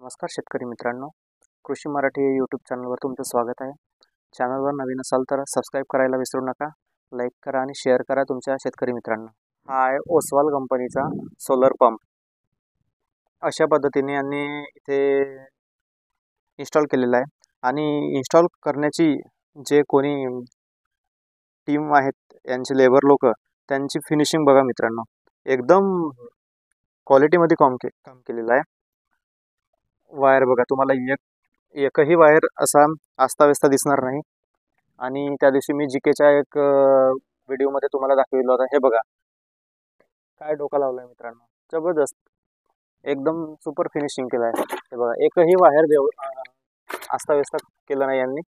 नमस्कार शेतकरी मित्रांनो, कृषी मराठी यूट्यूब चॅनलवर तुमचं स्वागत आहे. चॅनलवर नवीन असाल तर सबस्क्राईब करायला विसरू नका. लाईक करा आणि शेअर करा तुमच्या शेतकरी मित्रांना. हा आहे ओसवाल कंपनीचा सोलर पंप. अशा पद्धतीने यांनी इथे इन्स्टॉल केलेला आहे आणि इन्स्टॉल करण्याची जे कोणी टीम आहेत यांचे लेबर लोक, त्यांची फिनिशिंग बघा मित्रांनो, एकदम क्वालिटीमध्ये काम केलेलं आहे. वायर बघा, तुम्हाला एकही वायर असा अस्ताव्यस्त दिसणार नाही. आणि त्या दिवशी मी जीकेच्या एक व्हिडिओमध्ये तुम्हाला दाखविला होता. हे बघा काय डोका लावलाय मित्रांनो, जबरदस्त, एकदम सुपर फिनिशिंग केलं आहे. हे बघा, एकही वायर अस्ताव्यस्त केलं नाही यांनी.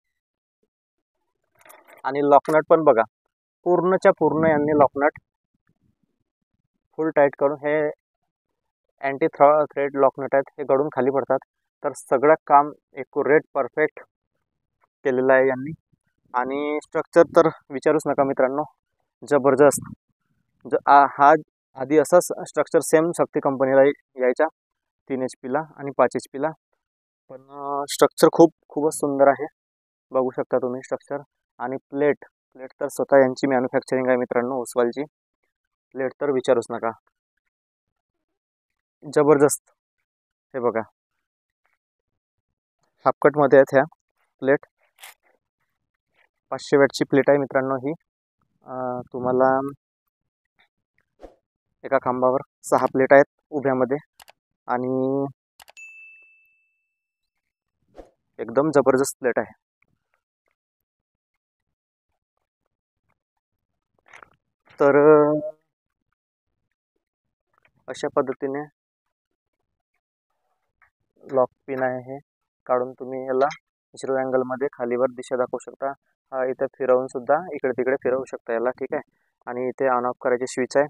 आणि लॉकनट पण बघा, पूर्णच्या पूर्ण यांनी लॉकनट फुल टाईट करून, हे अँटी थ्रेड लॉकनट आहेत, हे गळून खाली पडतात. तर सगळं काम एक्युरेट परफेक्ट केलेलं आहे यांनी. आणि स्ट्रक्चर तर विचारूच नका मित्रांनो, जबरदस्त. हा आधी असाच स्ट्रक्चर सेम शक्ती कंपनीला यायचा 3 HP ला आणि 5 HP ला. पण स्ट्रक्चर खूपच सुंदर आहे, बघू शकता तुम्ही स्ट्रक्चर. आणि प्लेट तर स्वतः यांची मॅन्युफॅक्चरिंग आहे मित्रांनो. ओसवालची प्लेट तर विचारूच नका, जबरदस्त. हे बघा, हाफकटमध्ये आहेत ह्या प्लेट. 500 वॅटची प्लेट आहे मित्रांनो ही. तुम्हाला एका खांबावर 6 प्लेट आहेत उभ्यामध्ये आणि एकदम जबरदस्त प्लेट आहे. तर अशा पद्धतीने लॉक पिन आहे, हे काढून तुम्ही याला 0 अँगलमध्ये खालीवर दिशा दाखवू शकता. हा इथे फिरवून सुद्धा इकडे तिकडे फिरवू शकता याला, ठीक आहे. आणि इथे ऑन ऑफ करायची स्विच आहे.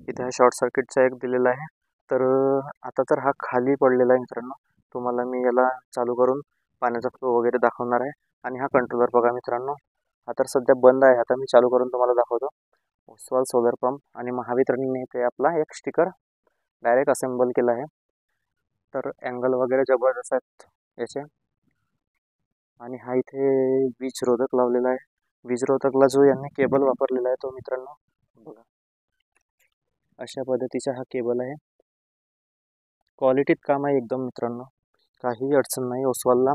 इथे हा शॉर्ट सर्किटचा एक दिलेला आहे. तर आता तर हा खाली पडलेला आहे मित्रांनो. तुम्हाला मी याला चालू करून पाण्याचा फ्लो वगैरे दाखवणार आहे. आणि हा कंट्रोलर बघा मित्रांनो, हा तर सध्या बंद आहे. आता मी चालू करून तुम्हाला दाखवतो. ओसवाल सोलर पंप आणि महावितरणने इथे आपला एक स्टिकर डायरेक्ट असेंबल केला आहे. तर अँगल वगैरे जबरदस्त आहेत याचे. आणि हा इथे वीज रोधक लावलेला आहे. वीज रोधकला जो यांनी केबल वापरलेला आहे तो मित्रांनो बघा, अशा पद्धतीचा हा केबल आहे. क्वालिटीत काम आहे एकदम मित्रांनो, काही अडचण नाही ओसवालला.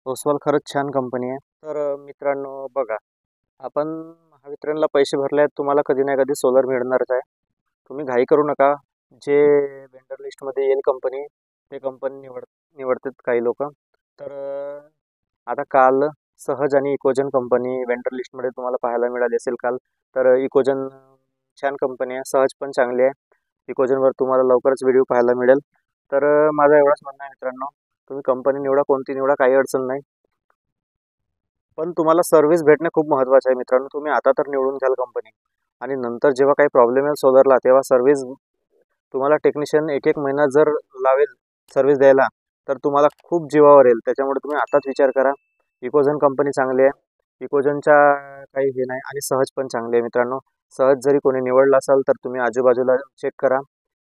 ओसवाल खरंच छान कंपनी आहे. तर मित्रांनो बघा, आपण महावितरणला पैसे भरले आहेत, तुम्हाला कधी ना कधी सोलर मिळणारच आहे. तुम्ही घाई करू नका. जे वेंडर लिस्टमध्ये येईल कंपनी, ते कंपनी निवडतात काही लोक. तर आता काल सहज आणि इकोजन कंपनी वेंडर लिस्टमध्ये तुम्हाला पाहायला मिळाली असेल काल. तर इकोजन छान कंपनी आहे, सहज पण चांगली आहे. इकोजनवर तुम्हाला लवकरच व्हिडिओ पाहायला मिळेल. तर माझा एवढाच म्हणणं आहे मित्रांनो, तुम्ही कंपनी निवडा, कोणती निवडा, काही अडचण नाही. पण तुम्हाला सर्व्हिस भेटणे खूप महत्त्वाचं आहे मित्रांनो. तुम्ही आता तर निवडून घ्याल कंपनी, आणि नंतर जेव्हा काही प्रॉब्लेम येईल सोलरला, तेव्हा सर्व्हिस तुम्हाला टेक्निशियन एक महिना जर लावेल सर्व्हिस द्यायला, तर तुम्हाला खूप जीवावर येईल. त्याच्यामुळे तुम्ही आताच विचार करा. इकोजन कंपनी चांगली आहे, इकोजनच्या काही हे नाही. आणि सहज पण चांगली आहे मित्रांनो. सहज जरी कोणी निवडला असाल तर तुम्ही आजूबाजूला चेक करा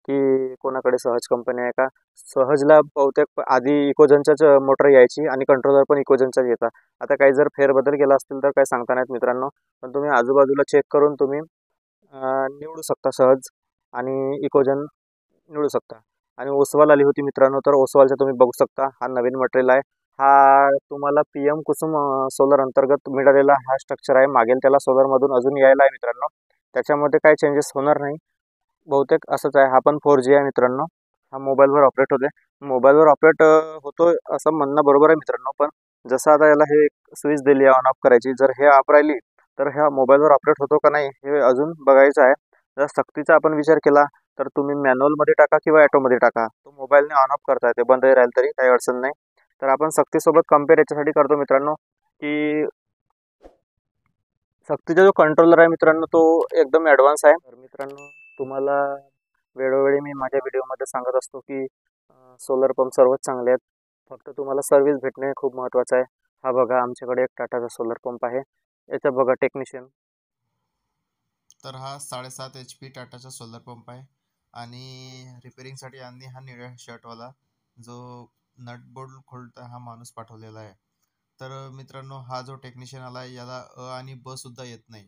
की कोणाकडे सहज कंपनी आहे का. सहजला बहुतेक आधी इकोजनच्याच मोटर यायची आणि कंट्रोलर पण इकोजनचाच येतात. आता काही जर फेरबदल केला असतील तर काही सांगता नाहीत मित्रांनो. पण तुम्ही आजूबाजूला चेक करून तुम्ही निवडू शकता सहज, आणि इकोजन निवडू शकता. आणि ओसवाल आली होती मित्रांनो, तर ओसवालचा तुम्ही बघू शकता, हा नवीन मटेरियल आहे. हा तुम्हाला PM कुसुम सोलर अंतर्गत मिळालेला हा स्ट्रक्चर आहे. मागेल त्याला सोलरमधून अजून यायला आहे मित्रांनो. त्याच्यामध्ये काही चेंजेस होणार नाही, बहुतेक असंच आहे. हा पण 4G आहे मित्रांनो. हा मोबाईलवर ऑपरेट होते. मोबाईलवर ऑपरेट होतो असं म्हणणं बरोबर आहे मित्रांनो. पण जसं आता याला हे स्विच दिली आहे ऑन ऑफ करायची, जर हे ऑफ राहिली तर ह्या मोबाईलवर ऑपरेट होतो का नाही हे अजून बघायचं आहे. जर सक्तीचा आपण विचार केला तर तुम्ही मॅन्युअलमध्ये टाका किंवा ॲटोमध्ये टाका, तो मोबाईलने ऑन ऑफ करता येते, बंदही राहील तरी काही अडचण नाही. तर आपण सक्तीसोबत कम्पेअर याच्यासाठी करतो मित्रांनो, की सक्तीचा जो कंट्रोलर आहे मित्रांनो तो एकदम ॲडव्हान्स आहे. तर मित्रांनो, तुम्हाला वेळोवेळी मी माझ्या व्हिडिओमध्ये सांगत असतो की सोलर पंप सर्वच चांगले आहेत, फक्त तुम्हाला सर्व्हिस भेटणे खूप महत्त्वाचं आहे. हा बघा, आमच्याकडे एक टाटाचा सोलर पंप आहे. याचा बघा टेक्निशियन. तर हा 7.5 HP टाटाचा सोलर पंप आहे. आणि रिपेरिंगसाठी यांनी हा निळ्या शर्टवाला जो नट बोल्ट खोलता हा माणूस पाठवलेला आहे. तर मित्रांनो, हा जो टेक्निशियन आला याला अ आणि ब सुद्धा येत नाही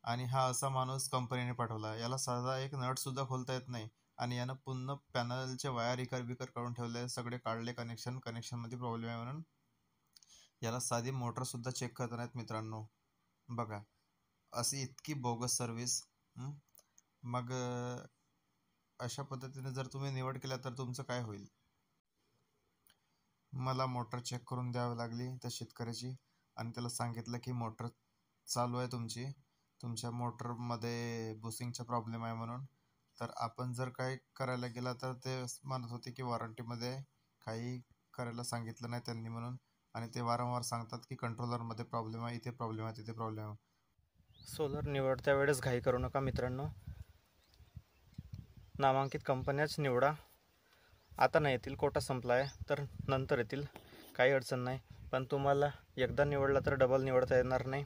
आणि हा असा माणूस कंपनीने पाठवला. याला साधा एक नट सुद्धा खोलता येत नाही आणि यानं पूर्ण पॅनलचे वायर इकर बिकर काढून ठेवले, सगळे काढले कनेक्शनमध्ये प्रॉब्लेम आहे म्हणून. याला साधी मोटर सुद्धा चेक करत नाहीत मित्रांनो. बघा, अशी इतकी बोगस सर्व्हिस. मग अशा पद्धतीने जर तुम्ही निवड केल्या तर तुमचं काय होईल? मला मोटर चेक करून द्यावी लागली त्या शेतकऱ्याची आणि त्याला सांगितलं की मोटर चालू आहे तुमच्या मोटरमध्ये बुसिंगचा प्रॉब्लेम आहे म्हणून. तर आपण जर काही करायला गेला तर ते म्हणत होते की वॉरंटीमध्ये काही करायला सांगितलं नाही त्यांनी म्हणून, आणि ते वारंवार सांगतात की कंट्रोलरमध्ये प्रॉब्लेम आहे, इथे प्रॉब्लेम आहे, तिथे प्रॉब्लेम आहे. सोलर निवडत्या वेळेस घाई करू नका मित्रांनो. नामांकित कंपन्याच निवडा. आता नाही येतील, कोटा संपला आहे तर नंतर येतील, काही अडचण नाही. पण तुम्हाला एकदा निवडला तर डबल निवडता येणार नाही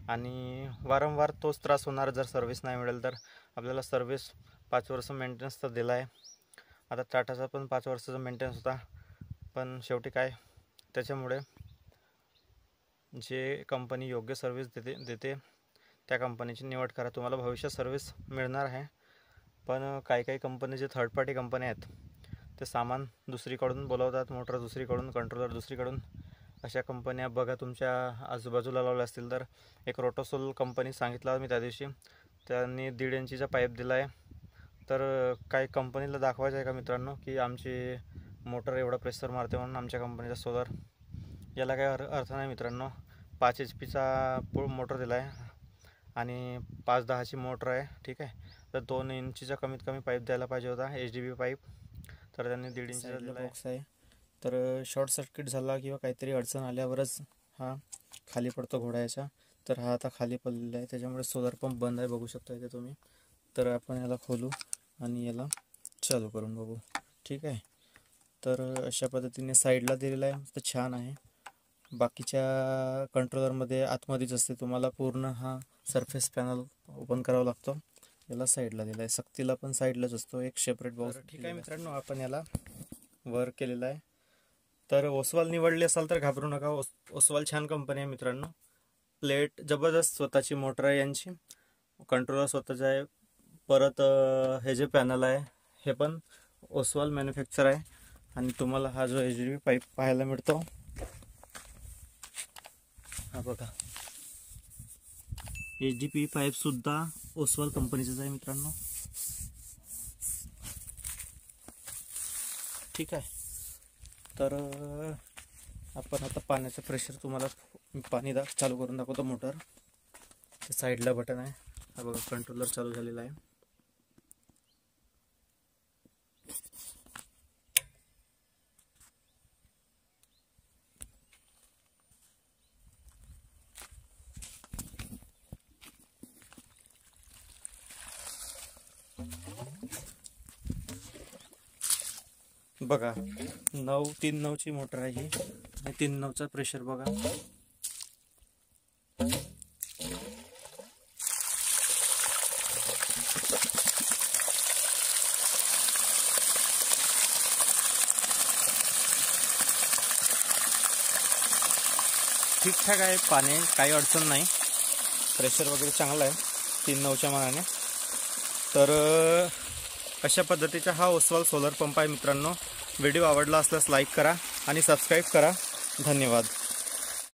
आणि वारंवार तोच त्रास होणार जर सर्व्हिस नाही मिळेल तर. आपल्याला सर्व्हिस 5 वर्ष मेंटेनन्स तर दिला आहे. आता टाटाचा पण 5 वर्षाचा मेंटेनन्स होता, पण शेवटी काय, त्याच्यामुळे जे कंपनी योग्य सर्व्हिस देते त्या कंपनीची निवड करा. तुम्हाला भविष्यात सर्व्हिस मिळणार आहे, पण काही कंपनी जे थर्ड पार्टी कंपनी आहेत ते सामान दुसरीकडून बोलवतात, मोटर दुसरीकडून, कंट्रोलर दुसरीकडून. अशा कंपन्या बघा तुमच्या आजूबाजूला लावल्या असतील तर. एक रोटोसोल कंपनी सांगितलं मी त्या दिवशी, त्यांनी 1.5 इंचीचा पाईप दिला आहे. तर काही कंपनीला दाखवायचं आहे का मित्रांनो की आमची मोटर एवढा प्रेशर मारते म्हणून आमच्या कंपनीचा सोलर? याला काही अर्थ नाही मित्रांनो. 5 HP मोटर दिला आहे आणि 5-10ची मोटर आहे, ठीक आहे. तर 2 इंचीचा कमीत कमी पाईप द्यायला पाहिजे होता, HDB पाईप. तर त्यांनी 1.5 इंचीचा दिला आहे. तर शॉर्ट सर्किट झाला किंवा काहीतरी अडचण आल्यावरच हा खाली पडतो घोड्याच्या. तर हा आता खाली पडलेला आहे, त्याच्यामुळे सोलर पंप बंद आहे, बघू शकता इथे तुम्ही. तर आपण याला खोलू आणि याला चालू करून बघू, ठीक आहे. तर अशा पद्धतीने साईडला दिलेला आहे, तर छान आहे. बाकीच्या कंट्रोलरमध्ये आतमध्येच असते, तुम्हाला पूर्ण हा सरफेस पॅनल ओपन करावा लागतो. याला साईडला दिला आहे, सक्तीला पण साईडलाच असतो, एक सेपरेट बॉक्स, ठीक आहे मित्रांनो. आपण याला वर केलेला आहे. तर ओसवाल निवडली असाल तर घाबरू नका, ओसवाल छान कंपनी आहे मित्रांनो. प्लेट जबरदस्त, स्वतःची मोटर आहे यांची, कंट्रोलर स्वतःचं आहे. परत हे जे पॅनल आहे हे पण ओसवाल मॅन्युफॅक्चर आहे. आणि तुम्हाला हा जो HDB पाईप पाहायला मिळतो, हा बघा, HDB पाईप सुद्धा ओसवाल कंपनीचाच आहे मित्रांनो, ठीक आहे. तर आपण आता पाण्याचं प्रेशर, तुम्हाला पाणी चालू करून दाखवतो. मोटर साईडला बटन आहे, हा बघा, कंट्रोलर चालू झालेला आहे. बघा, 3.9ची मोटर आहे ही आणि 3.9चा प्रेशर बघा. ठीकठाक आहे पाणी, काही अडचण नाही, प्रेशर वगैरे चांगलं आहे 3.9च्या मानाने. तर अशा पद्धतीचा हा ओसवाल सोलर पंप आहे मित्रांनो. व्हिडिओ आवडला असल्यास लाईक करा आणि सबस्क्राईब करा. धन्यवाद.